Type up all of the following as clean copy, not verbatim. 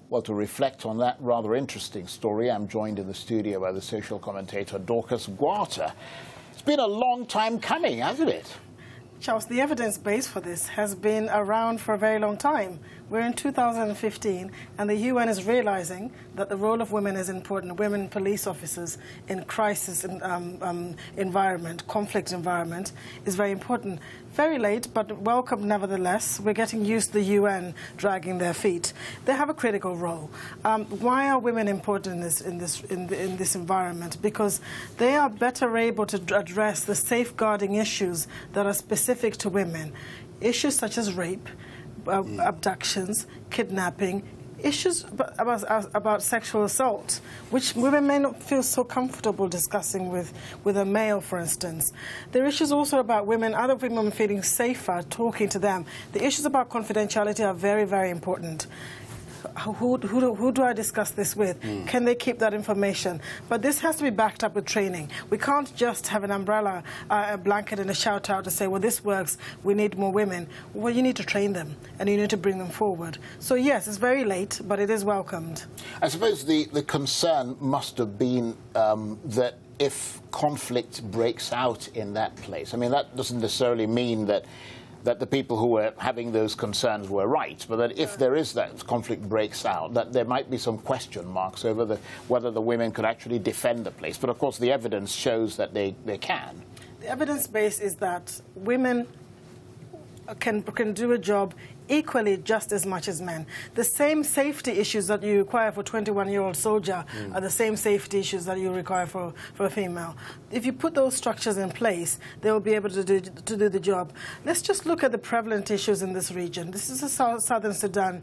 Well, to reflect on that rather interesting story, I'm joined in the studio by the social commentator Dorcas Gwata. It's been a long time coming, hasn't it? Charles, the evidence base for this has been around for a very long time. We're in 2015, and the UN is realizing that the role of women is important. Women police officers in crisis environment, conflict environment, is very important. Very late, but welcome nevertheless. We're getting used to the UN dragging their feet. They have a critical role. Why are women important in this environment? Because they are better able to address the safeguarding issues that are specific to women. Issues such as rape, abductions, kidnapping, issues about sexual assault, which women may not feel so comfortable discussing with a male, for instance. There are issues also about women, other women feeling safer talking to them. The issues about confidentiality are very, very important. Who do I discuss this with? Can they keep that information? But this has to be backed up with training. We can't just have an umbrella, a blanket and a shout out to say, well, this works, we need more women. Well, you need to train them and you need to bring them forward. So yes, it's very late, but it is welcomed. I suppose the concern must have been that if conflict breaks out in that place, I mean, that doesn't necessarily mean that the people who were having those concerns were right, but that if there is that conflict breaks out, that there might be some question marks over whether the women could actually defend the place. But of course the evidence shows that they can. The evidence base is that women can do a job equally just as much as men. The same safety issues that you require for a 21-year-old soldier are the same safety issues that you require for a female. If you put those structures in place, they will be able to do the job. Let's just look at the prevalent issues in this region. This is the Southern Sudan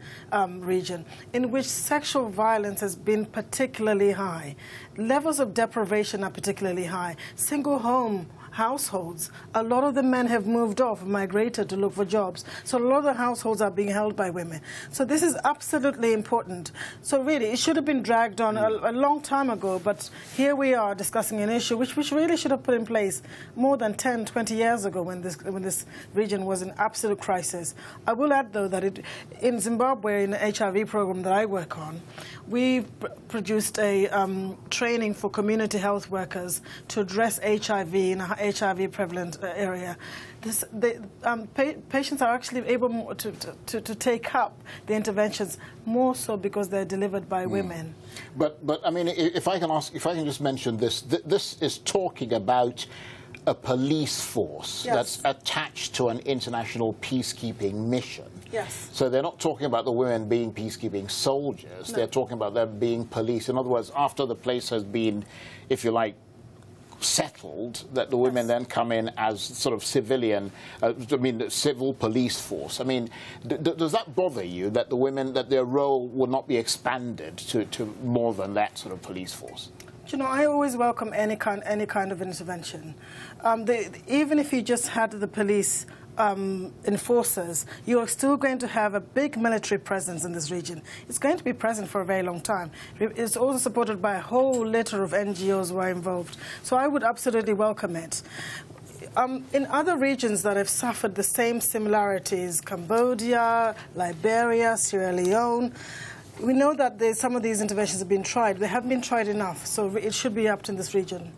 region, in which sexual violence has been particularly high. Levels of deprivation are particularly high. Single home households, a lot of the men have moved off, migrated to look for jobs. So a lot of the households are being held by women. So this is absolutely important. So really, it should have been dragged on a long time ago, but here we are discussing an issue which really should have put in place more than 10, 20 years ago when this region was in absolute crisis. I will add, though, that in Zimbabwe, in the HIV program that I work on, we produced a training for community health workers to address HIV in a HIV prevalent area. Patients are actually able to take up the interventions more so because they're delivered by women. But I mean, if I can just mention this, this is talking about a police force that's attached to an international peacekeeping mission. Yes. So they're not talking about the women being peacekeeping soldiers. No. They're talking about them being police. In other words, after the place has been, if you like, settled, that the women then come in as sort of civilian, civil police force. I mean, does that bother you, that the women, that their role would not be expanded to more than that sort of police force? You know, I always welcome any kind of intervention. Even if you just had the police enforcers, you are still going to have a big military presence in this region. It's going to be present for a very long time. It's also supported by a whole litter of NGOs who are involved. So I would absolutely welcome it. In other regions that have suffered the same similarities, Cambodia, Liberia, Sierra Leone, we know that some of these interventions have been tried. They haven't been tried enough, so it should be upped in this region.